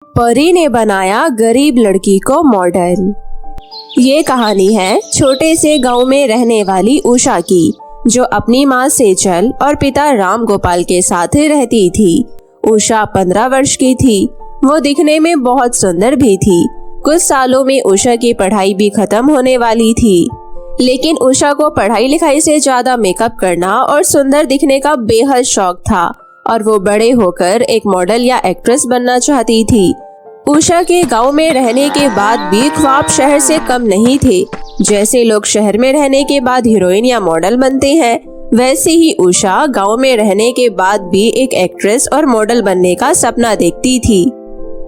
परी ने बनाया गरीब लड़की को मॉडल। ये कहानी है छोटे से गांव में रहने वाली उषा की, जो अपनी माँ सेजल और पिता राम गोपाल के साथ रहती थी। उषा 15 वर्ष की थी। वो दिखने में बहुत सुंदर भी थी। कुछ सालों में उषा की पढ़ाई भी खत्म होने वाली थी, लेकिन उषा को पढ़ाई लिखाई से ज्यादा मेकअप करना और सुंदर दिखने का बेहद शौक था और वो बड़े होकर एक मॉडल या एक्ट्रेस बनना चाहती थी। उषा के गांव में रहने के बाद भी ख्वाब शहर से कम नहीं थे। जैसे लोग शहर में रहने के बाद हीरोइन या मॉडल बनते हैं, वैसे ही उषा गांव में रहने के बाद भी एक एक्ट्रेस और मॉडल बनने का सपना देखती थी।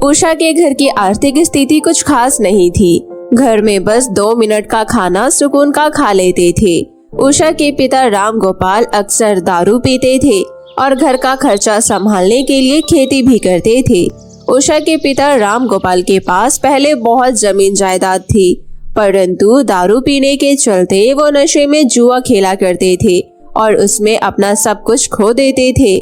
उषा के घर की आर्थिक स्थिति कुछ खास नहीं थी। घर में बस 2 मिनट का खाना सुकून का खा लेते थे। उषा के पिता राम गोपाल अक्सर दारू पीते थे और घर का खर्चा संभालने के लिए खेती भी करते थे। उषा के पिता राम गोपाल के पास पहले बहुत जमीन जायदाद थी, परंतु दारू पीने के चलते वो नशे में जुआ खेला करते थे और उसमें अपना सब कुछ खो देते थे।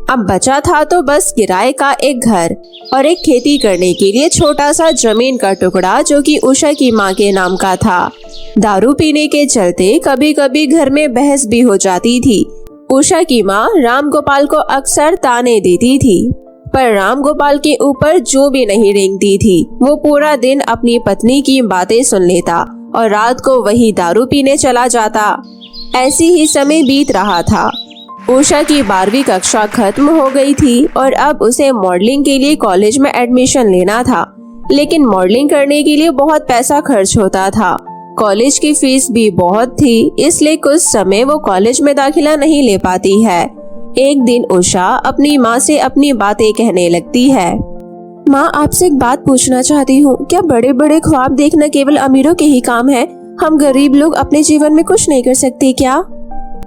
अब बचा था तो बस किराए का एक घर और एक खेती करने के लिए छोटा सा जमीन का टुकड़ा, जो कि उषा की माँ के नाम का था। दारू पीने के चलते कभी कभी घर में बहस भी हो जाती थी। उषा की माँ राम गोपाल को अक्सर ताने देती थी, पर राम गोपाल के ऊपर जो भी नहीं रेंगती थी। वो पूरा दिन अपनी पत्नी की बातें सुन लेता और रात को वही दारू पीने चला जाता। ऐसी ही समय बीत रहा था। उषा की 12वीं कक्षा खत्म हो गई थी और अब उसे मॉडलिंग के लिए कॉलेज में एडमिशन लेना था, लेकिन मॉडलिंग करने के लिए बहुत पैसा खर्च होता था। कॉलेज की फीस भी बहुत थी, इसलिए कुछ समय वो कॉलेज में दाखिला नहीं ले पाती है। एक दिन उषा अपनी माँ से अपनी बातें कहने लगती है। माँ, आपसे एक बात पूछना चाहती हूँ, क्या बड़े बड़े ख्वाब देखना केवल अमीरों के ही काम है? हम गरीब लोग अपने जीवन में कुछ नहीं कर सकते क्या?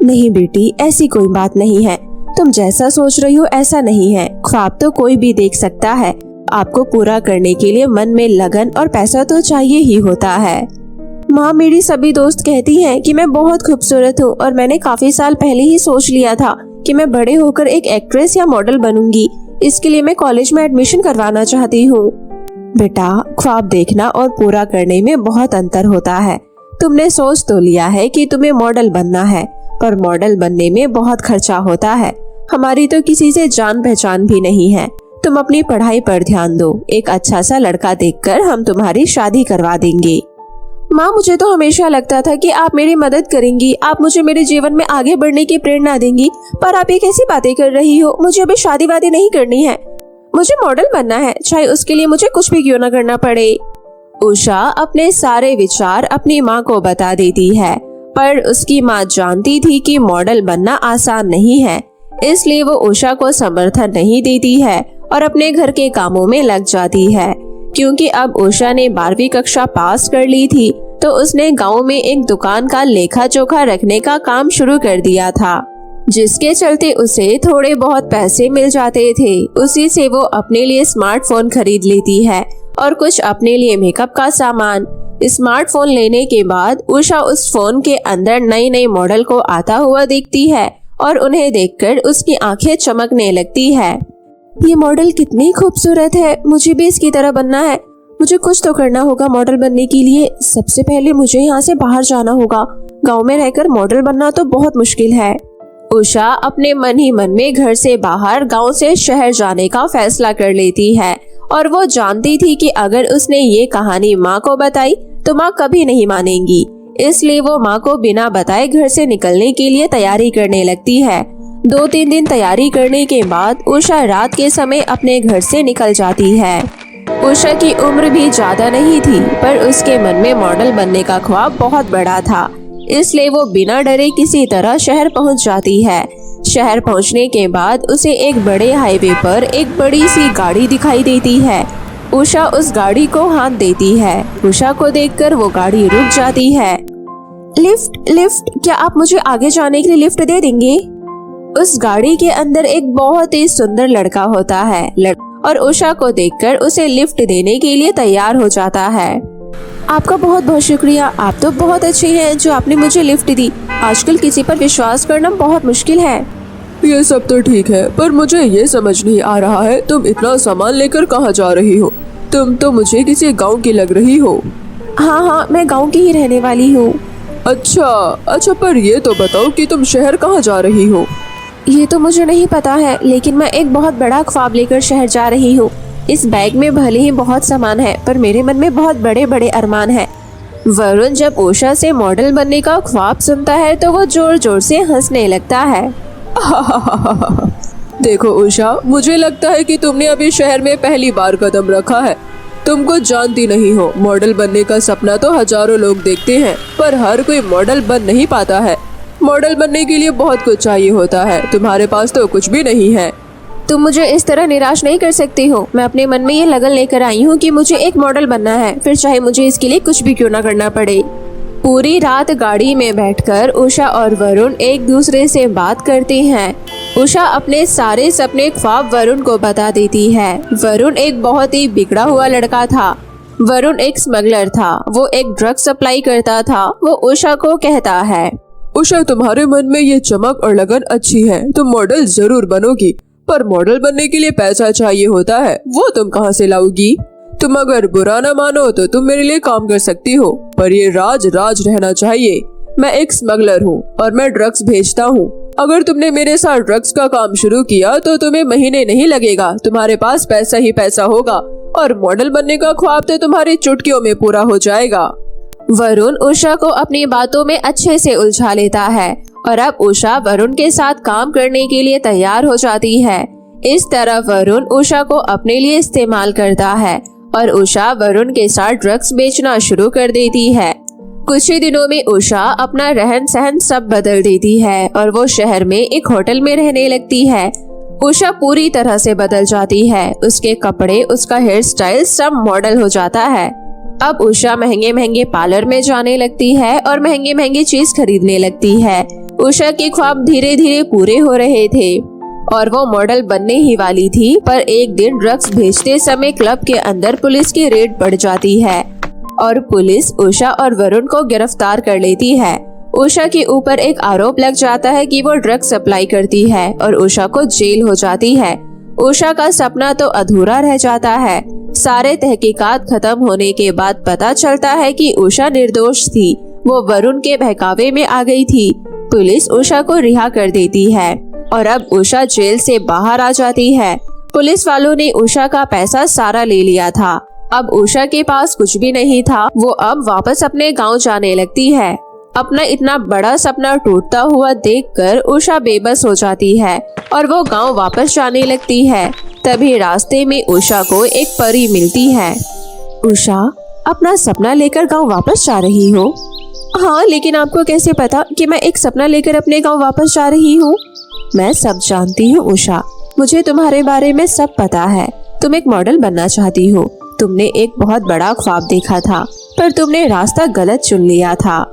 नहीं बेटी, ऐसी कोई बात नहीं है। तुम जैसा सोच रही हो ऐसा नहीं है। ख्वाब तो कोई भी देख सकता है। आपको पूरा करने के लिए मन में लगन और पैसा तो चाहिए ही होता है। माँ, मेरी सभी दोस्त कहती हैं कि मैं बहुत खूबसूरत हूँ और मैंने काफी साल पहले ही सोच लिया था कि मैं बड़े होकर एक एक्ट्रेस या मॉडल बनूंगी। इसके लिए मैं कॉलेज में एडमिशन करवाना चाहती हूँ। बेटा, ख्वाब देखना और पूरा करने में बहुत अंतर होता है। तुमने सोच तो लिया है कि तुम्हें मॉडल बनना है, पर मॉडल बनने में बहुत खर्चा होता है। हमारी तो किसी से जान पहचान भी नहीं है। तुम अपनी पढ़ाई पर ध्यान दो। एक अच्छा सा लड़का देखकर हम तुम्हारी शादी करवा देंगे। माँ, मुझे तो हमेशा लगता था कि आप मेरी मदद करेंगी, आप मुझे मेरे जीवन में आगे बढ़ने की प्रेरणा देंगी, पर आप ये कैसी बातें कर रही हो? मुझे अभी शादी वादी नहीं करनी है। मुझे मॉडल बनना है, चाहे उसके लिए मुझे कुछ भी क्यों ना करना पड़े। उषा अपने सारे विचार अपनी माँ को बता देती है, पर उसकी माँ जानती थी कि मॉडल बनना आसान नहीं है, इसलिए वो उषा को समर्थन नहीं देती है और अपने घर के कामों में लग जाती है। क्योंकि अब उषा ने 12वीं कक्षा पास कर ली थी, तो उसने गांव में एक दुकान का लेखा जोखा रखने का काम शुरू कर दिया था, जिसके चलते उसे थोड़े बहुत पैसे मिल जाते थे। उसी से वो अपने लिए स्मार्टफोन खरीद लेती है और कुछ अपने लिए मेकअप का सामान। स्मार्टफोन लेने के बाद उषा उस फोन के अंदर नई नई मॉडल को आता हुआ देखती है और उन्हें देखकर उसकी आंखें चमकने लगती है। ये मॉडल कितनी खूबसूरत है, मुझे भी इसकी तरह बनना है। मुझे कुछ तो करना होगा मॉडल बनने के लिए। सबसे पहले मुझे यहाँ से बाहर जाना होगा। गांव में रहकर मॉडल बनना तो बहुत मुश्किल है। उषा अपने मन ही मन में घर से बाहर गांव से शहर जाने का फैसला कर लेती है और वो जानती थी कि अगर उसने ये कहानी माँ को बताई तो माँ कभी नहीं मानेंगी। इसलिए वो माँ को बिना बताए घर से निकलने के लिए तैयारी करने लगती है। 2-3 दिन तैयारी करने के बाद उषा रात के समय अपने घर से निकल जाती है। उषा की उम्र भी ज्यादा नहीं थी, पर उसके मन में मॉडल बनने का ख्वाब बहुत बड़ा था, इसलिए वो बिना डरे किसी तरह शहर पहुंच जाती है। शहर पहुंचने के बाद उसे एक बड़े हाईवे पर एक बड़ी सी गाड़ी दिखाई देती है। उषा उस गाड़ी को हाथ देती है। उषा को देखकर वो गाड़ी रुक जाती है। लिफ्ट, लिफ्ट, क्या आप मुझे आगे जाने के लिए लिफ्ट दे देंगे? उस गाड़ी के अंदर एक बहुत ही सुंदर लड़का होता है और उषा को देखकर उसे लिफ्ट देने के लिए तैयार हो जाता है। आपका बहुत बहुत शुक्रिया, आप तो बहुत अच्छे हैं जो आपने मुझे लिफ्ट दी। आजकल किसी पर विश्वास करना बहुत मुश्किल है। ये सब तो ठीक है, पर मुझे ये समझ नहीं आ रहा है तुम इतना सामान लेकर कहाँ जा रही हो। तुम तो मुझे किसी गांव की लग रही हो। हाँ हाँ, मैं गांव की ही रहने वाली हूँ। अच्छा, पर ये तो बताओ कि तुम शहर कहाँ जा रही हो। ये तो मुझे नहीं पता है, लेकिन मैं एक बहुत बड़ा ख्वाब लेकर शहर जा रही हूँ। इस बैग में भले ही बहुत सामान है, पर मेरे मन में बहुत बड़े बड़े अरमान है। वरुण जब उषा से मॉडल बनने का ख्वाब सुनता है तो वो जोर जोर से हंसने लगता है। देखो उषा, मुझे लगता है कि तुमने अभी शहर में पहली बार कदम रखा है। तुम कुछ जानती नहीं हो। मॉडल बनने का सपना तो हजारों लोग देखते हैं, पर हर कोई मॉडल बन नहीं पाता है। मॉडल बनने के लिए बहुत कुछ चाहिए होता है। तुम्हारे पास तो कुछ भी नहीं है। तुम मुझे इस तरह निराश नहीं कर सकती हो। मैं अपने मन में ये लगन लेकर आई हूँ कि मुझे एक मॉडल बनना है, फिर चाहे मुझे इसके लिए कुछ भी क्यों ना करना पड़े। पूरी रात गाड़ी में बैठकर उषा और वरुण एक दूसरे से बात करते हैं। उषा अपने सारे सपने ख्वाब वरुण को बता देती है। वरुण एक बहुत ही बिगड़ा हुआ लड़का था। वरुण एक स्मगलर था। वो एक ड्रग सप्लाई करता था। वो उषा को कहता है, उषा, तुम्हारे मन में ये चमक और लगन अच्छी है। तुम मॉडल जरूर बनोगी, पर मॉडल बनने के लिए पैसा चाहिए होता है। वो तुम कहाँ से लाओगी। तुम अगर बुरा न मानो तो तुम मेरे लिए काम कर सकती हो, पर ये राज रहना चाहिए। मैं एक स्मगलर हूँ और मैं ड्रग्स भेजता हूँ। अगर तुमने मेरे साथ ड्रग्स का काम शुरू किया तो तुम्हें महीने नहीं लगेगा, तुम्हारे पास पैसा ही पैसा होगा और मॉडल बनने का ख्वाब तो तुम्हारी चुटकियों में पूरा हो जाएगा। वरुण उषा को अपनी बातों में अच्छे से उलझा लेता है और अब उषा वरुण के साथ काम करने के लिए तैयार हो जाती है। इस तरह वरुण उषा को अपने लिए इस्तेमाल करता है और उषा वरुण के साथ ड्रग्स बेचना शुरू कर देती है। कुछ ही दिनों में उषा अपना रहन सहन सब बदल देती है और वो शहर में एक होटल में रहने लगती है। उषा पूरी तरह से बदल जाती है। उसके कपड़े, उसका हेयर स्टाइल सब मॉडल हो जाता है। अब उषा महंगे महंगे पार्लर में जाने लगती है और महंगी महंगी चीज खरीदने लगती है। उषा के ख्वाब धीरे धीरे पूरे हो रहे थे और वो मॉडल बनने ही वाली थी, पर एक दिन ड्रग्स भेजते समय क्लब के अंदर पुलिस की रेड पड़ जाती है और पुलिस उषा और वरुण को गिरफ्तार कर लेती है। उषा के ऊपर एक आरोप लग जाता है कि वो ड्रग्स सप्लाई करती है और उषा को जेल हो जाती है। उषा का सपना तो अधूरा रह जाता है। सारे तहकीकात खत्म होने के बाद पता चलता है कि उषा निर्दोष थी। वो वरुण के बहकावे में आ गई थी। पुलिस उषा को रिहा कर देती है और अब उषा जेल से बाहर आ जाती है। पुलिस वालों ने उषा का पैसा सारा ले लिया था। अब उषा के पास कुछ भी नहीं था। वो अब वापस अपने गांव जाने लगती है। अपना इतना बड़ा सपना टूटता हुआ देखकर उषा बेबस हो जाती है और वो गांव वापस जाने लगती है। तभी रास्ते में उषा को एक परी मिलती है। उषा, अपना सपना लेकर गांव वापस जा रही हो? हाँ, लेकिन आपको कैसे पता कि मैं एक सपना लेकर अपने गांव वापस जा रही हूँ? मैं सब जानती हूँ उषा, मुझे तुम्हारे बारे में सब पता है। तुम एक मॉडल बनना चाहती हो। तुमने एक बहुत बड़ा ख्वाब देखा था, पर तुमने रास्ता गलत चुन लिया था।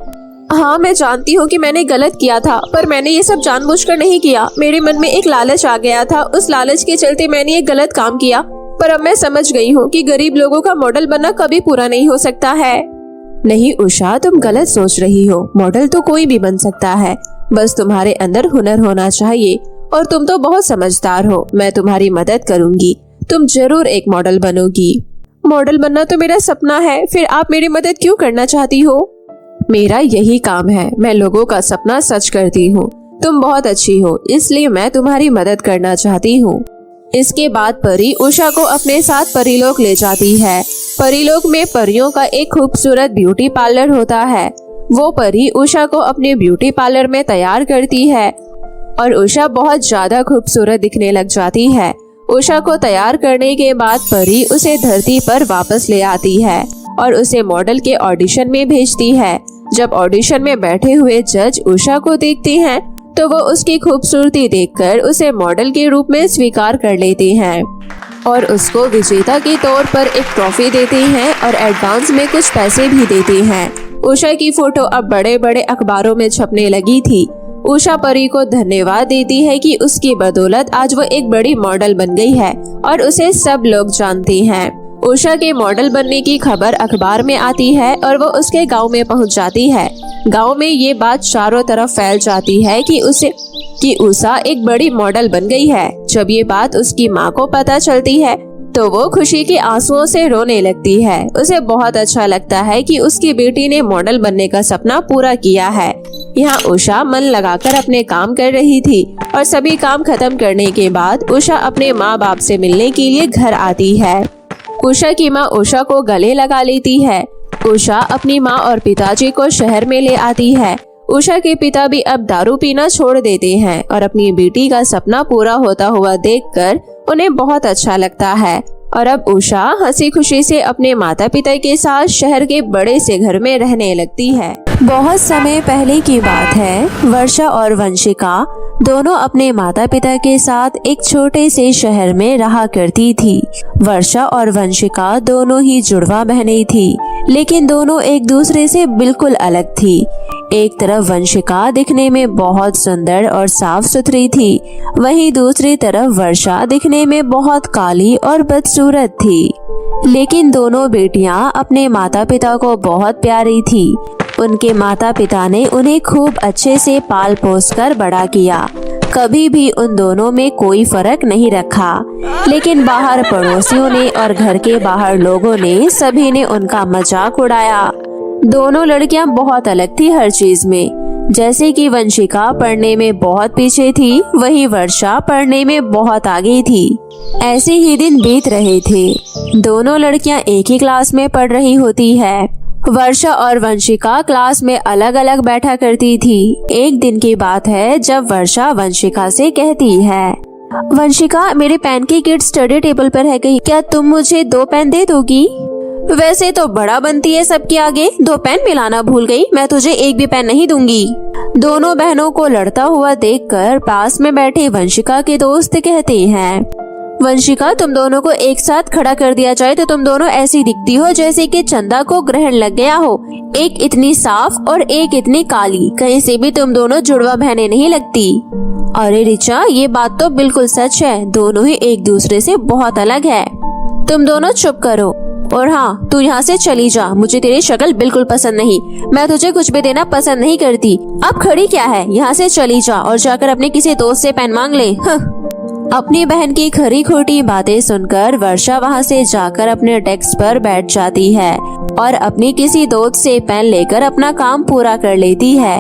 हाँ, मैं जानती हूँ कि मैंने गलत किया था, पर मैंने ये सब जानबूझकर नहीं किया। मेरे मन में एक लालच आ गया था। उस लालच के चलते मैंने ये गलत काम किया। पर अब मैं समझ गई हूँ कि गरीब लोगों का मॉडल बनना कभी पूरा नहीं हो सकता है। नहीं उषा, तुम गलत सोच रही हो। मॉडल तो कोई भी बन सकता है, बस तुम्हारे अंदर हुनर होना चाहिए और तुम तो बहुत समझदार हो। मैं तुम्हारी मदद करूँगी, तुम जरूर एक मॉडल बनोगी। मॉडल बनना तो मेरा सपना है, फिर आप मेरी मदद क्यों करना चाहती हो? मेरा यही काम है, मैं लोगों का सपना सच करती हूँ। तुम बहुत अच्छी हो, इसलिए मैं तुम्हारी मदद करना चाहती हूँ। इसके बाद परी उषा को अपने साथ परीलोक ले जाती है। परीलोक में परियों का एक खूबसूरत ब्यूटी पार्लर होता है। वो परी उषा को अपने ब्यूटी पार्लर में तैयार करती है और उषा बहुत ज्यादा खूबसूरत दिखने लग जाती है। उषा को तैयार करने के बाद परी उसे धरती पर वापस ले आती है और उसे मॉडल के ऑडिशन में भेजती है। जब ऑडिशन में बैठे हुए जज उषा को देखते हैं तो वो उसकी खूबसूरती देखकर उसे मॉडल के रूप में स्वीकार कर लेते हैं और उसको विजेता के तौर पर एक ट्रॉफी देते हैं और एडवांस में कुछ पैसे भी देते हैं। उषा की फोटो अब बड़े बड़े अखबारों में छपने लगी थी। उषा परी को धन्यवाद देती है कि उसकी बदौलत आज वो एक बड़ी मॉडल बन गई है और उसे सब लोग जानते हैं। उषा के मॉडल बनने की खबर अखबार में आती है और वो उसके गांव में पहुंच जाती है। गांव में ये बात चारों तरफ फैल जाती है कि कि उषा एक बड़ी मॉडल बन गई है। जब ये बात उसकी माँ को पता चलती है तो वो खुशी के आंसुओं से रोने लगती है। उसे बहुत अच्छा लगता है कि उसकी बेटी ने मॉडल बनने का सपना पूरा किया है। यहाँ उषा मन लगाकर अपने काम कर रही थी और सभी काम खत्म करने के बाद उषा अपने माँ बाप से मिलने के लिए घर आती है। उषा की माँ उषा को गले लगा लेती है। उषा अपनी माँ और पिताजी को शहर में ले आती है। उषा के पिता भी अब दारू पीना छोड़ देते हैं और अपनी बेटी का सपना पूरा होता हुआ देखकर उन्हें बहुत अच्छा लगता है। और अब उषा हंसी खुशी से अपने माता पिता के साथ शहर के बड़े से घर में रहने लगती है। बहुत समय पहले की बात है। वर्षा और वंशिका दोनों अपने माता पिता के साथ एक छोटे से शहर में रहा करती थी। वर्षा और वंशिका दोनों ही जुड़वा बहनें थी, लेकिन दोनों एक दूसरे से बिल्कुल अलग थी। एक तरफ वंशिका दिखने में बहुत सुंदर और साफ सुथरी थी, वहीं दूसरी तरफ वर्षा दिखने में बहुत काली और बदसूरत थी। लेकिन दोनों बेटियां अपने माता पिता को बहुत प्यारी थी। उनके माता पिता ने उन्हें खूब अच्छे से पाल पोस कर बड़ा किया। कभी भी उन दोनों में कोई फर्क नहीं रखा। लेकिन बाहर पड़ोसियों ने और घर के बाहर लोगों ने सभी ने उनका मजाक उड़ाया। दोनों लड़कियां बहुत अलग थी हर चीज में। जैसे कि वंशिका पढ़ने में बहुत पीछे थी, वहीं वर्षा पढ़ने में बहुत आगे थी। ऐसे ही दिन बीत रहे थे। दोनों लड़कियां एक ही क्लास में पढ़ रही होती है। वर्षा और वंशिका क्लास में अलग अलग बैठा करती थी। एक दिन की बात है जब वर्षा वंशिका से कहती है, वंशिका, मेरे पेन की किट स्टडी टेबल पर है गई, क्या तुम मुझे 2 पेन दे दोगी? वैसे तो बड़ा बनती है सबके आगे, 2 पेन मिलाना भूल गई, मैं तुझे एक भी पेन नहीं दूंगी। दोनों बहनों को लड़ता हुआ देखकर पास में बैठे वंशिका के दोस्त कहते हैं, वंशिका, तुम दोनों को एक साथ खड़ा कर दिया जाए तो तुम दोनों ऐसी दिखती हो जैसे कि चंदा को ग्रहण लग गया हो। एक इतनी साफ और एक इतनी काली, कहीं से भी तुम दोनों जुड़वा बहनें नहीं लगती। अरे रिचा, ये बात तो बिल्कुल सच है, दोनों ही एक दूसरे से बहुत अलग है। तुम दोनों चुप करो और हाँ, तू यहाँ से चली जा, मुझे तेरी शक्ल बिल्कुल पसंद नहीं, मैं तुझे कुछ भी देना पसंद नहीं करती। अब खड़ी क्या है, यहाँ से चली जा और जाकर अपने किसी दोस्त से पेन मांग ले। अपनी बहन की खरी खोटी बातें सुनकर वर्षा वहाँ से जाकर अपने डेस्क पर बैठ जाती है और अपनी किसी दोस्त से पेन लेकर अपना काम पूरा कर लेती है।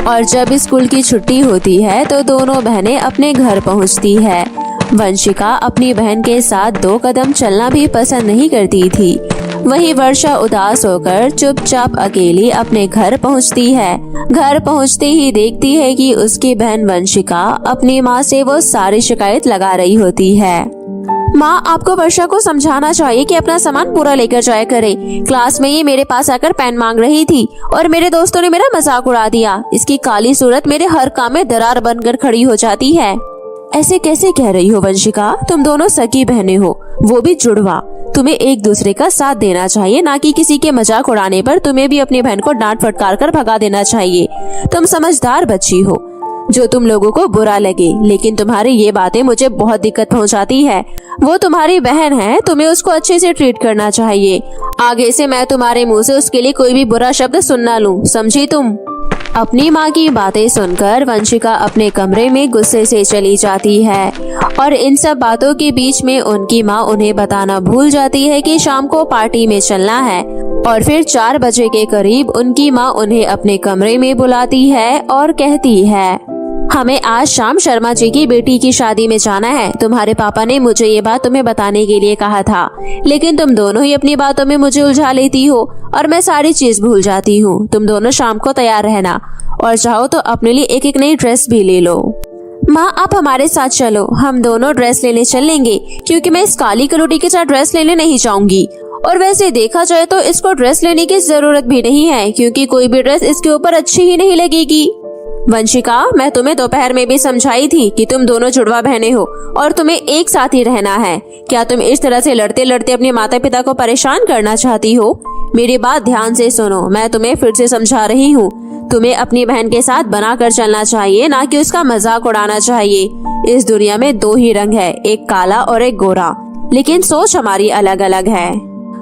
और जब स्कूल की छुट्टी होती है तो दोनों बहनें अपने घर पहुँचती है। वंशिका अपनी बहन के साथ 2 कदम चलना भी पसंद नहीं करती थी। वहीं वर्षा उदास होकर चुपचाप अकेली अपने घर पहुंचती है। घर पहुंचते ही देखती है कि उसकी बहन वंशिका अपनी माँ से वो सारी शिकायत लगा रही होती है। माँ, आपको वर्षा को समझाना चाहिए कि अपना सामान पूरा लेकर जाया करे। क्लास में ये मेरे पास आकर पेन मांग रही थी और मेरे दोस्तों ने मेरा मजाक उड़ा दिया। इसकी काली सूरत मेरे हर काम में दरार बनकर खड़ी हो जाती है। ऐसे कैसे कह रही हो वंशिका, तुम दोनों सगी बहनें हो, वो भी जुड़वा। तुम्हें एक दूसरे का साथ देना चाहिए, ना कि किसी के मजाक उड़ाने पर तुम्हें भी अपनी बहन को डांट फटकार कर भगा देना चाहिए। तुम समझदार बच्ची हो, जो तुम लोगों को बुरा लगे, लेकिन तुम्हारी ये बातें मुझे बहुत दिक्कत पहुंचाती है। वो तुम्हारी बहन है, तुम्हें उसको अच्छे से ट्रीट करना चाहिए। आगे से मैं तुम्हारे मुँह से उसके लिए कोई भी बुरा शब्द सुन ना लूं, समझी तुम? अपनी माँ की बातें सुनकर वंशिका अपने कमरे में गुस्से से चली जाती है और इन सब बातों के बीच में उनकी माँ उन्हें बताना भूल जाती है कि शाम को पार्टी में चलना है। और फिर 4 बजे के करीब उनकी माँ उन्हें अपने कमरे में बुलाती है और कहती है, हमें आज शाम शर्मा जी की बेटी की शादी में जाना है। तुम्हारे पापा ने मुझे ये बात तुम्हें बताने के लिए कहा था, लेकिन तुम दोनों ही अपनी बातों में मुझे उलझा लेती हो और मैं सारी चीज भूल जाती हूँ। तुम दोनों शाम को तैयार रहना और चाहो तो अपने लिए एक एक नई ड्रेस भी ले लो। माँ, आप हमारे साथ चलो, हम दोनों ड्रेस लेने चल लेंगे, क्योंकि मैं इस काली कलोटी के साथ ड्रेस लेने नहीं जाऊंगी। और वैसे देखा जाए तो इसको ड्रेस लेने की जरूरत भी नहीं है, क्योंकि कोई भी ड्रेस इसके ऊपर अच्छी ही नहीं लगेगी। वंशिका, मैं तुम्हें दोपहर में भी समझाई थी कि तुम दोनों जुड़वा बहनें हो और तुम्हें एक साथ ही रहना है। क्या तुम इस तरह से लड़ते लड़ते अपने माता पिता को परेशान करना चाहती हो? मेरी बात ध्यान से सुनो, मैं तुम्हें फिर से समझा रही हूँ। तुम्हें अपनी बहन के साथ बनाकर चलना चाहिए, ना कि उसका मजाक उड़ाना चाहिए। इस दुनिया में 2 ही रंग है, एक काला और एक गोरा, लेकिन सोच हमारी अलग अलग है।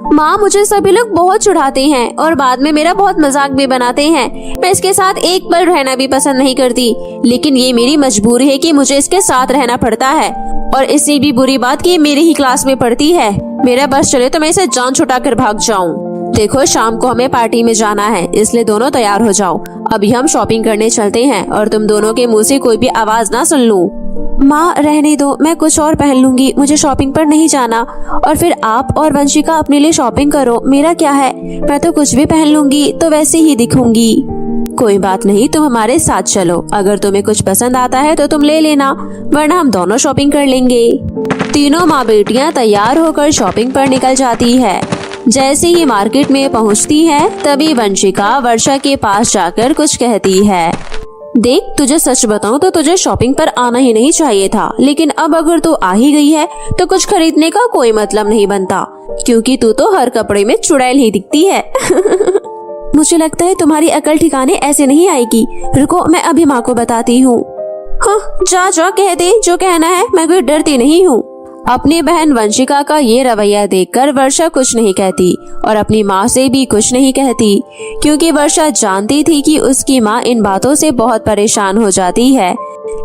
माँ, मुझे सभी लोग बहुत चिढ़ाते हैं और बाद में मेरा बहुत मजाक भी बनाते हैं। मैं इसके साथ एक पल रहना भी पसंद नहीं करती, लेकिन ये मेरी मजबूरी है कि मुझे इसके साथ रहना पड़ता है। और इससे भी बुरी बात कि ये मेरी ही क्लास में पढ़ती है। मेरा बस चले तो मैं इसे जान छुड़ा कर भाग जाऊँ। देखो, शाम को हमें पार्टी में जाना है, इसलिए दोनों तैयार हो जाओ। अभी हम शॉपिंग करने चलते हैं और तुम दोनों के मुँह से कोई भी आवाज ना सुन लूं। माँ, रहने दो, मैं कुछ और पहन लूंगी, मुझे शॉपिंग पर नहीं जाना। और फिर आप और वंशिका अपने लिए शॉपिंग करो, मेरा क्या है, मैं तो कुछ भी पहन लूंगी तो वैसे ही दिखूंगी। कोई बात नहीं, तुम हमारे साथ चलो। अगर तुम्हें कुछ पसंद आता है तो तुम ले लेना, वरना हम दोनों शॉपिंग कर लेंगे। तीनों माँ बेटियाँ तैयार होकर शॉपिंग पर निकल जाती है। जैसे ही मार्केट में पहुँचती है, तभी वंशिका वर्षा के पास जाकर कुछ कहती है। देख, तुझे सच बताऊं तो तुझे शॉपिंग पर आना ही नहीं चाहिए था, लेकिन अब अगर तू आ ही गई है तो कुछ खरीदने का कोई मतलब नहीं बनता, क्योंकि तू तो हर कपड़े में चुड़ैल ही दिखती है। मुझे लगता है तुम्हारी अकल ठिकाने ऐसे नहीं आएगी। रुको, मैं अभी माँ को बताती हूँ। हाँ, जा जा कह दे जो कहना है, मैं कोई डरती नहीं हूँ। अपनी बहन वंशिका का ये रवैया देखकर वर्षा कुछ नहीं कहती और अपनी माँ से भी कुछ नहीं कहती, क्योंकि वर्षा जानती थी कि उसकी माँ इन बातों से बहुत परेशान हो जाती है।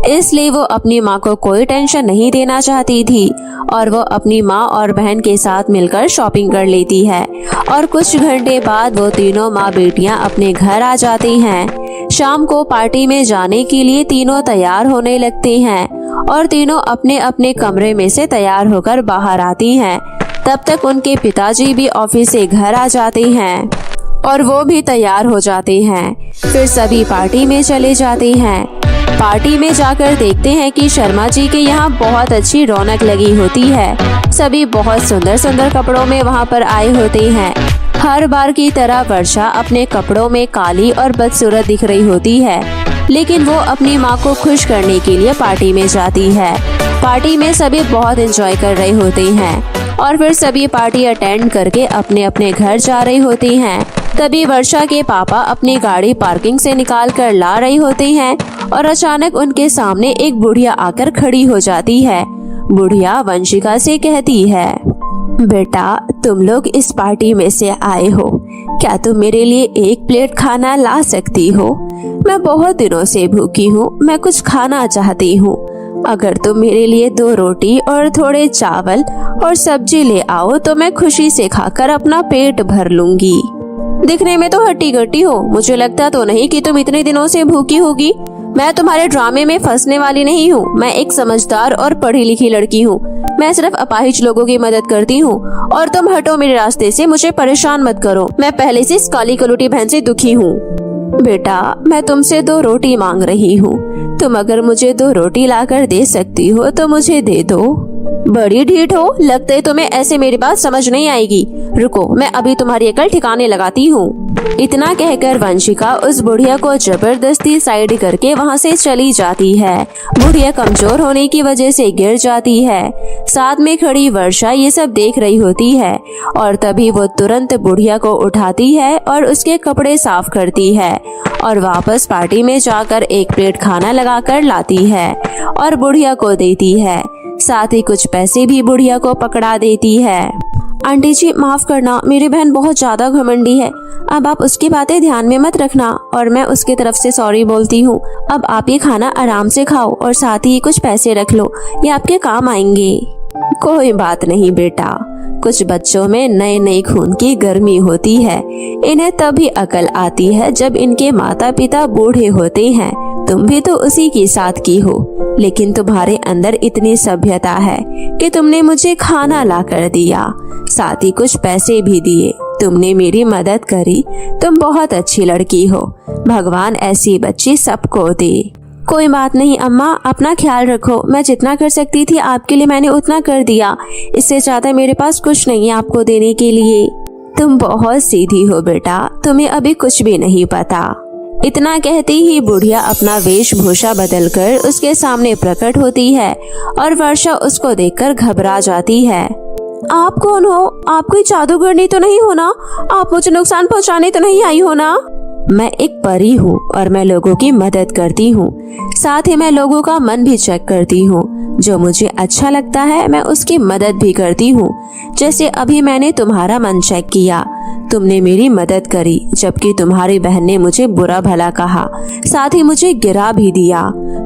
इसलिए वो अपनी माँ को कोई टेंशन नहीं देना चाहती थी और वो अपनी माँ और बहन के साथ मिलकर शॉपिंग कर लेती है। और कुछ घंटे बाद वो तीनों माँ बेटियाँ अपने घर आ जाती हैं। शाम को पार्टी में जाने के लिए तीनों तैयार होने लगते हैं और तीनों अपने अपने कमरे में से तैयार होकर बाहर आती हैं। तब तक उनके पिताजी भी ऑफिस से घर आ जाते हैं और वो भी तैयार हो जाते हैं। फिर सभी पार्टी में चले जाते हैं। पार्टी में जाकर देखते हैं कि शर्मा जी के यहाँ बहुत अच्छी रौनक लगी होती है। सभी बहुत सुंदर सुंदर कपड़ों में वहाँ पर आए होते हैं। हर बार की तरह वर्षा अपने कपड़ों में काली और बदसूरत दिख रही होती है, लेकिन वो अपनी माँ को खुश करने के लिए पार्टी में जाती है। पार्टी में सभी बहुत एंजॉय कर रहे होते हैं और फिर सभी पार्टी अटेंड करके अपने अपने घर जा रही होती हैं। तभी वर्षा के पापा अपनी गाड़ी पार्किंग से निकाल कर ला रही होते हैं और अचानक उनके सामने एक बुढ़िया आकर खड़ी हो जाती है। बुढ़िया वंशिका से कहती है, बेटा, तुम लोग इस पार्टी में से आए हो, क्या तुम मेरे लिए एक प्लेट खाना ला सकती हो? मैं बहुत दिनों से भूखी हूँ, मैं कुछ खाना चाहती हूँ। अगर तुम मेरे लिए 2 रोटी और थोड़े चावल और सब्जी ले आओ तो मैं खुशी से खाकर अपना पेट भर लूंगी। दिखने में तो हट्टी कट्टी हो, मुझे लगता तो नहीं कि तुम इतने दिनों से भूखी होगी। मैं तुम्हारे ड्रामे में फंसने वाली नहीं हूँ। मैं एक समझदार और पढ़ी लिखी लड़की हूँ। मैं सिर्फ अपाहिज लोगों की मदद करती हूँ और तुम हटो मेरे रास्ते से, मुझे परेशान मत करो। मैं पहले से इस काली कलूटी बहन से दुखी हूँ। बेटा, मैं तुमसे 2 रोटी मांग रही हूँ। तुम अगर मुझे 2 रोटी लाकर दे सकती हो तो मुझे दे दो। बड़ी ढीठ हो, लगता है तुम्हें ऐसे मेरी बात समझ नहीं आएगी। रुको, मैं अभी तुम्हारी अकल ठिकाने लगाती हूँ। इतना कहकर वंशिका उस बुढ़िया को जबरदस्ती साइड करके वहाँ से चली जाती है। बुढ़िया कमजोर होने की वजह से गिर जाती है। साथ में खड़ी वर्षा ये सब देख रही होती है और तभी वो तुरंत बुढ़िया को उठाती है और उसके कपड़े साफ करती है और वापस पार्टी में जाकर एक प्लेट खाना लगाकर लाती है और बुढ़िया को देती है। साथ ही कुछ पैसे भी बुढ़िया को पकड़ा देती है। आंटी जी, माफ करना, मेरी बहन बहुत ज्यादा घमंडी है। अब आप उसकी बातें ध्यान में मत रखना और मैं उसकी तरफ से सॉरी बोलती हूँ। अब आप ये खाना आराम से खाओ और साथ ही कुछ पैसे रख लो, ये आपके काम आएंगे। कोई बात नहीं बेटा, कुछ बच्चों में नए नए खून की गर्मी होती है। इन्हें तभी अकल आती है जब इनके माता पिता बूढ़े होते हैं। तुम भी तो उसी की साथ की हो, लेकिन तुम्हारे अंदर इतनी सभ्यता है कि तुमने मुझे खाना ला कर दिया, साथ ही कुछ पैसे भी दिए। तुमने मेरी मदद करी। तुम बहुत अच्छी लड़की हो। भगवान ऐसी बच्ची सबको दे। कोई बात नहीं अम्मा, अपना ख्याल रखो। मैं जितना कर सकती थी आपके लिए मैंने उतना कर दिया। इससे ज्यादा मेरे पास कुछ नहीं है आपको देने के लिए। तुम बहुत सीधी हो बेटा, तुम्हें अभी कुछ भी नहीं पता। इतना कहती ही बुढ़िया अपना वेशभूषा बदलकर उसके सामने प्रकट होती है और वर्षा उसको देखकर घबरा जाती है। आप कौन हो? आप कोई जादूगरनी तो नहीं हो ना? आप मुझे नुकसान पहुंचाने तो नहीं आई हो ना? मैं एक परी हूँ और मैं लोगों की मदद करती हूँ। साथ ही मैं लोगों का मन भी चेक करती हूँ। जो मुझे अच्छा लगता है मैं उसकी मदद भी करती हूँ। जैसे अभी मैंने तुम्हारा मन चेक किया, तुमने मेरी मदद करी, जबकि तुम्हारी बहन ने मुझे बुरा भला कहा, साथ ही मुझे गिरा भी दिया।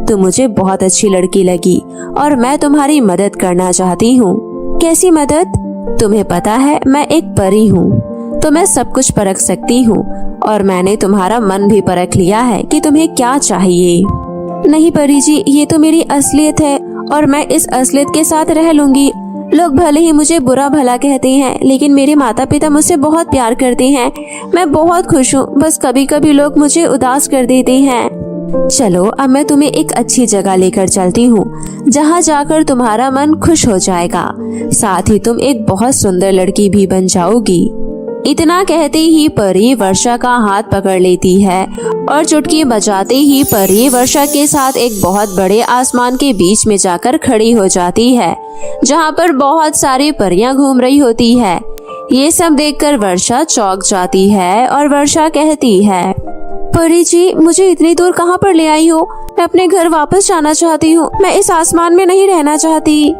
तुम मुझे बहुत अच्छी लड़की लगी और मैं तुम्हारी मदद करना चाहती हूँ। कैसी मदद? तुम्हें पता है मैं एक परी हूँ, तो मैं सब कुछ परख सकती हूँ और मैंने तुम्हारा मन भी परख लिया है कि तुम्हें क्या चाहिए। नहीं परी जी, ये तो मेरी असलियत है और मैं इस असलियत के साथ रह लूंगी। लोग भले ही मुझे बुरा भला कहते हैं, लेकिन मेरे माता पिता मुझसे बहुत प्यार करते हैं। मैं बहुत खुश हूँ, बस कभी कभी लोग मुझे उदास कर देते हैं। चलो अब मैं तुम्हें एक अच्छी जगह लेकर चलती हूँ, जहाँ जाकर तुम्हारा मन खुश हो जाएगा। साथ ही तुम एक बहुत सुंदर लड़की भी बन जाओगी। इतना कहते ही परी वर्षा का हाथ पकड़ लेती है और चुटकी बजाते ही परी वर्षा के साथ एक बहुत बड़े आसमान के बीच में जाकर खड़ी हो जाती है, जहाँ पर बहुत सारी परियां घूम रही होती है। ये सब देखकर वर्षा चौंक जाती है और वर्षा कहती है, परी जी, मुझे इतनी दूर कहाँ पर ले आई हो? मैं अपने घर वापस जाना चाहती हूँ। मैं इस आसमान में नहीं रहना चाहती।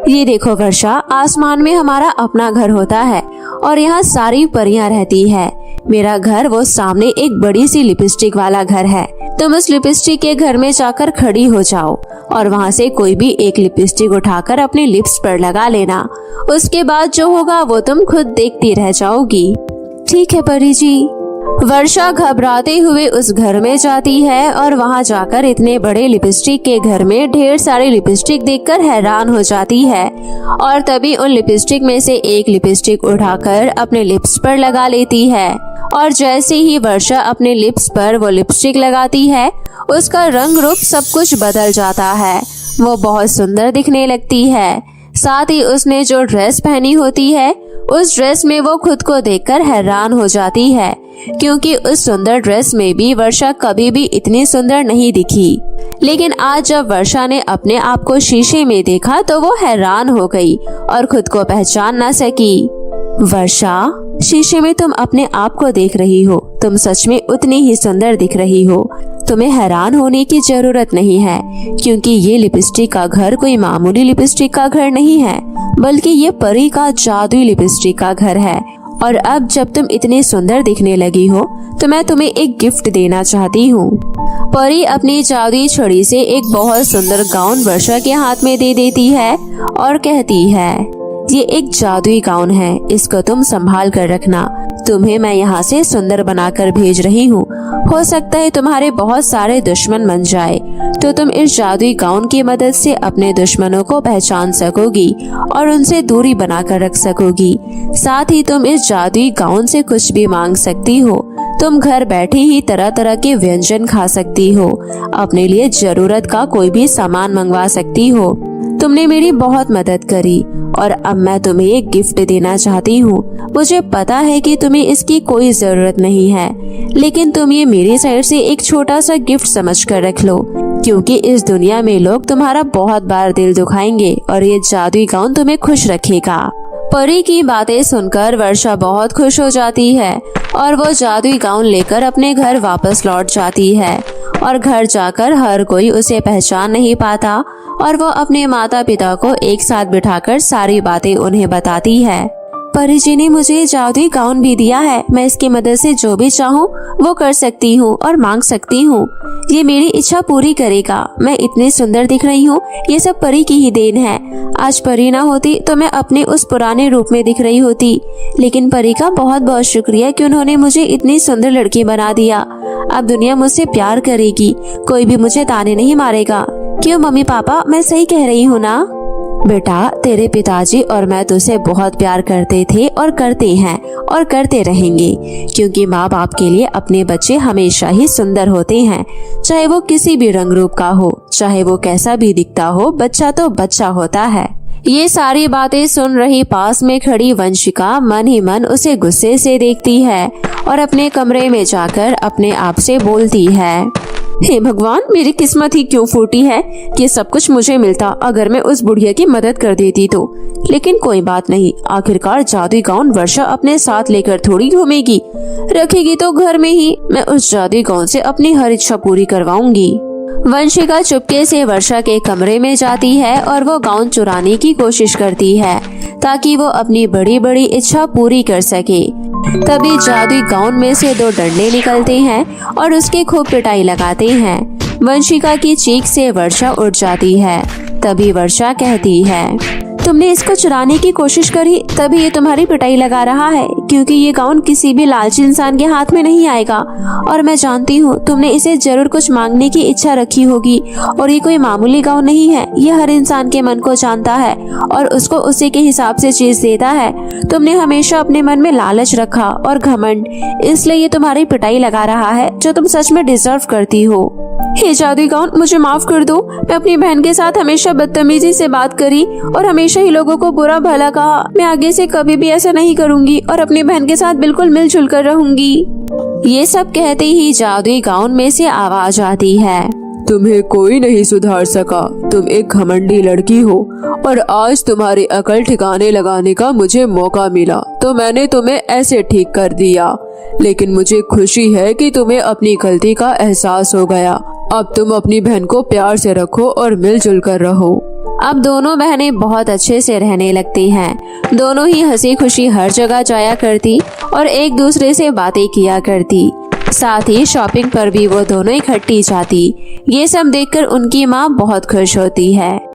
ये देखो वर्षा, आसमान में हमारा अपना घर होता है और यहाँ सारी परियां रहती है। मेरा घर वो सामने एक बड़ी सी लिपस्टिक वाला घर है। तुम उस लिपस्टिक के घर में जाकर खड़ी हो जाओ और वहाँ से कोई भी एक लिपस्टिक उठाकर अपने लिप्स पर लगा लेना। उसके बाद जो होगा वो तुम खुद देखती रह जाओगी। ठीक है परी जी। वर्षा घबराते हुए उस घर में जाती है और वहां जाकर इतने बड़े लिपस्टिक के घर में ढेर सारी लिपस्टिक देखकर हैरान हो जाती है और तभी उन लिपस्टिक में से एक लिपस्टिक उठाकर अपने लिप्स पर लगा लेती है। और जैसे ही वर्षा अपने लिप्स पर वो लिपस्टिक लगाती है, उसका रंग रूप सब कुछ बदल जाता है। वो बहुत सुंदर दिखने लगती है। साथ ही उसने जो ड्रेस पहनी होती है, उस ड्रेस में वो खुद को देखकर हैरान हो जाती है, क्योंकि उस सुंदर ड्रेस में भी वर्षा कभी भी इतनी सुंदर नहीं दिखी। लेकिन आज जब वर्षा ने अपने आप को शीशे में देखा तो वो हैरान हो गई और खुद को पहचान न सकी। वर्षा, शीशे में तुम अपने आप को देख रही हो। तुम सच में उतनी ही सुंदर दिख रही हो। तुम्हें हैरान होने की जरूरत नहीं है, क्योंकि ये लिपस्टिक का घर कोई मामूली लिपस्टिक का घर नहीं है, बल्कि ये परी का जादुई लिपस्टिक का घर है। और अब जब तुम इतनी सुंदर दिखने लगी हो, तो मैं तुम्हें एक गिफ्ट देना चाहती हूँ। परी अपनी जादुई छड़ी से एक बहुत सुंदर गाउन वर्षा के हाथ में दे देती है और कहती है, ये एक जादुई गाउन है, इसको तुम संभाल कर रखना। तुम्हें मैं यहाँ से सुंदर बनाकर भेज रही हूँ। हो सकता है तुम्हारे बहुत सारे दुश्मन बन जाए, तो तुम इस जादुई गाउन की मदद से अपने दुश्मनों को पहचान सकोगी और उनसे दूरी बनाकर रख सकोगी। साथ ही तुम इस जादुई गाउन से कुछ भी मांग सकती हो। तुम घर बैठे ही तरह तरह के व्यंजन खा सकती हो, अपने लिए जरूरत का कोई भी सामान मंगवा सकती हो। तुमने मेरी बहुत मदद करी और अब मैं तुम्हें एक गिफ्ट देना चाहती हूँ। मुझे पता है कि तुम्हें इसकी कोई जरूरत नहीं है, लेकिन तुम ये मेरी साइड से एक छोटा सा गिफ्ट समझकर रख लो, क्योंकि इस दुनिया में लोग तुम्हारा बहुत बार दिल दुखाएंगे और ये जादुई गाउन तुम्हें खुश रखेगा। परी की बातें सुनकर वर्षा बहुत खुश हो जाती है और वो जादुई गाउन लेकर अपने घर वापस लौट जाती है। और घर जाकर हर कोई उसे पहचान नहीं पाता और वो अपने माता पिता को एक साथ बिठाकर सारी बातें उन्हें बताती है। परी जी ने मुझे जादुई गाउन भी दिया है। मैं इसकी मदद से जो भी चाहूँ वो कर सकती हूँ और मांग सकती हूँ। ये मेरी इच्छा पूरी करेगा। मैं इतनी सुंदर दिख रही हूँ, ये सब परी की ही देन है। आज परी ना होती तो मैं अपने उस पुराने रूप में दिख रही होती, लेकिन परी का बहुत बहुत शुक्रिया कि उन्होंने मुझे इतनी सुंदर लड़की बना दिया। अब दुनिया मुझसे प्यार करेगी, कोई भी मुझे ताने नहीं मारेगा। क्यों मम्मी पापा, मैं सही कह रही हूँ ना? बेटा, तेरे पिताजी और मैं तुझसे बहुत प्यार करते थे और करते हैं और करते रहेंगे, क्योंकि माँ बाप के लिए अपने बच्चे हमेशा ही सुंदर होते हैं। चाहे वो किसी भी रंग रूप का हो, चाहे वो कैसा भी दिखता हो, बच्चा तो बच्चा होता है। ये सारी बातें सुन रही पास में खड़ी वंशिका मन ही मन उसे गुस्से से देखती है और अपने कमरे में जाकर अपने आप से बोलती है, हे भगवान, मेरी किस्मत ही क्यों फूटी है कि सब कुछ मुझे मिलता अगर मैं उस बुढ़िया की मदद कर देती तो। लेकिन कोई बात नहीं, आखिरकार जादुई गाउन वर्षा अपने साथ लेकर थोड़ी घूमेगी, रखेगी तो घर में ही। मैं उस जादुई गाउन से अपनी हर इच्छा पूरी करवाऊंगी। वंशिका चुपके से वर्षा के कमरे में जाती है और वो गाउन चुराने की कोशिश करती है ताकि वो अपनी बड़ी बड़ी इच्छा पूरी कर सके। तभी जादुई गाउन में से 2 डंडे निकलते हैं और उसकी खूब पिटाई लगाते हैं। वंशिका की चीख से वर्षा उठ जाती है। तभी वर्षा कहती है, तुमने इसको चुराने की कोशिश करी तभी ये तुम्हारी पिटाई लगा रहा है, क्योंकि ये गाउन किसी भी लालची इंसान के हाथ में नहीं आएगा। और मैं जानती हूँ तुमने इसे जरूर कुछ मांगने की इच्छा रखी होगी, और ये कोई मामूली गाउन नहीं है। ये हर इंसान के मन को जानता है और उसको उसी के हिसाब से चीज देता है। तुमने हमेशा अपने मन में लालच रखा और घमंड, इसलिए ये तुम्हारी पिटाई लगा रहा है जो तुम सच में डिजर्व करती हो। हे जादुई गाउन, मुझे माफ कर दो। मैं अपनी बहन के साथ हमेशा बदतमीजी से बात करी और हमेशा ही लोगों को बुरा भला कहा। मैं आगे से कभी भी ऐसा नहीं करूंगी और अपनी बहन के साथ बिल्कुल मिलजुल कर रहूंगी। ये सब कहते ही जादुई गाउन में से आवाज आती है, तुम्हें कोई नहीं सुधार सका। तुम एक घमंडी लड़की हो और आज तुम्हारी अकल ठिकाने लगाने का मुझे मौका मिला तो मैंने तुम्हें ऐसे ठीक कर दिया। लेकिन मुझे खुशी है कि तुम्हें अपनी गलती का एहसास हो गया। अब तुम अपनी बहन को प्यार से रखो और मिलजुल कर रहो। अब दोनों बहनें बहुत अच्छे से रहने लगती हैं। दोनों ही हंसी खुशी हर जगह जाया करती और एक दूसरे से बातें किया करती। साथ ही शॉपिंग पर भी वो दोनों इकट्ठी जाती। ये सब देखकर उनकी माँ बहुत खुश होती है।